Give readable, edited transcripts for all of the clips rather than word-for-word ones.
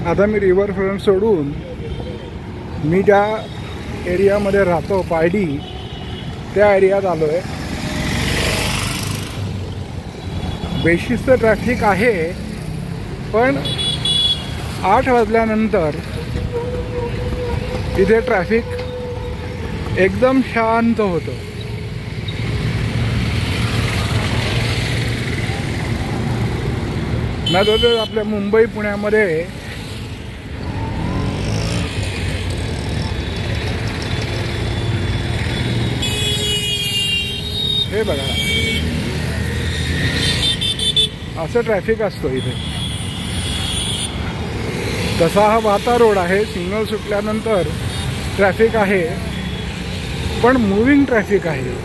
आता मी रिव्हरफ्रंट सोडून मी ज्या एरियामध्ये राहतो पारडी त्या एरियात आलो आहे। बेशिस्त ट्रॅफिक आहे, पण 8 वाजल्यानंतर इथे ट्रॅफिक एकदम शांत होतं। नाही तर आपल्या मुंबई पुण्यामध्ये हे बघा असं ट्रॅफिक असतो इथे। तसा हा वाहता रोड आहे, सिग्नल सुटल्यानंतर ट्रॅफिक आहे, पण मूविंग ट्रॅफिक आहे।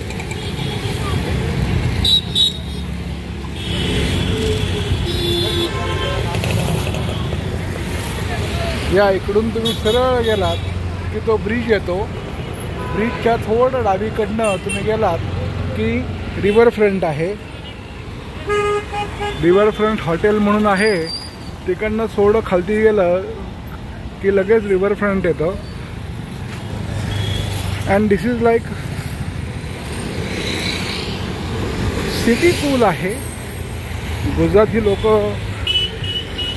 या इकडून तुम्ही सरळ गेलात की तो ब्रिज येतो, ब्रिजच्या थोडं डावीकडनं तुम्ही गेलात की रिव्हरफ्रंट आहे। रिव्हरफ्रंट हॉटेल म्हणून आहे, तिकडनं थोडं खालती गेलं की लगेच रिव्हरफ्रंट येतं। And this is like city पूल आहे। गुजराती लोक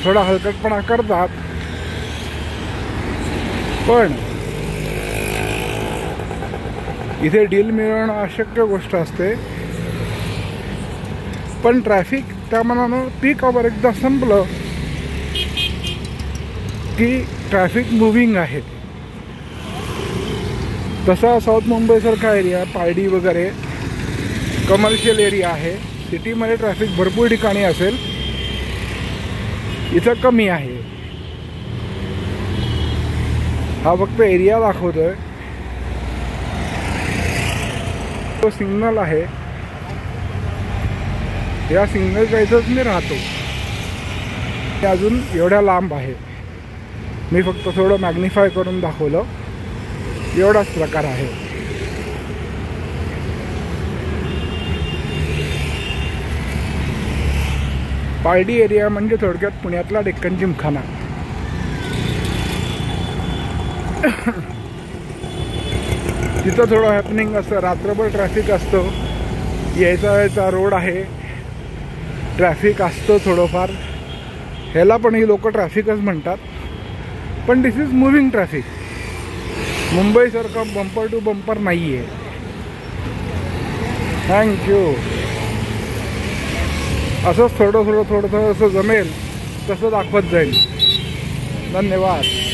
थोडा हलकटपणा करतात, पण इथे डील मिळवणं अशक्य गोष्ट असते। पण ट्रॅफिक त्या मनानं पीक आवर एकदा संपलं की ट्रॅफिक मुव्हिंग आहे। तसा साऊथ मुंबईसारखा एरिया पारडी वगैरे कमर्शियल एरिया आहे। सिटीमध्ये ट्रॅफिक भरपूर ठिकाणी असेल, इथं कमी आहे। हा फक्त एरिया दाखवतोय। तो सिग्नल आहे, या सिग्नलच्या इथंच मी राहतो। ते अजून एवढ्या लांब आहे, मी फक्त थोडं मॅग्निफाय करून दाखवलं, एवढाच प्रकार आहे। पारडी एरिया म्हणजे थोडक्यात पुण्यातला डेक्कन जिमखाना। तिथं थोडं हॅपनिंग असतं, रात्रभर ट्रॅफिक असतं, यायचा रोड आहे, ट्रॅफिक असतं थोडंफार। ह्याला पण ही लोक ट्रॅफिकच म्हणतात, पण दिस इज मुव्हिंग ट्रॅफिक। मुंबईसारखं बंपर टू बंपर नाही आहे। थँक्यू। असंच थोडं असं जमेल तसं दाखवत जाईल। धन्यवाद।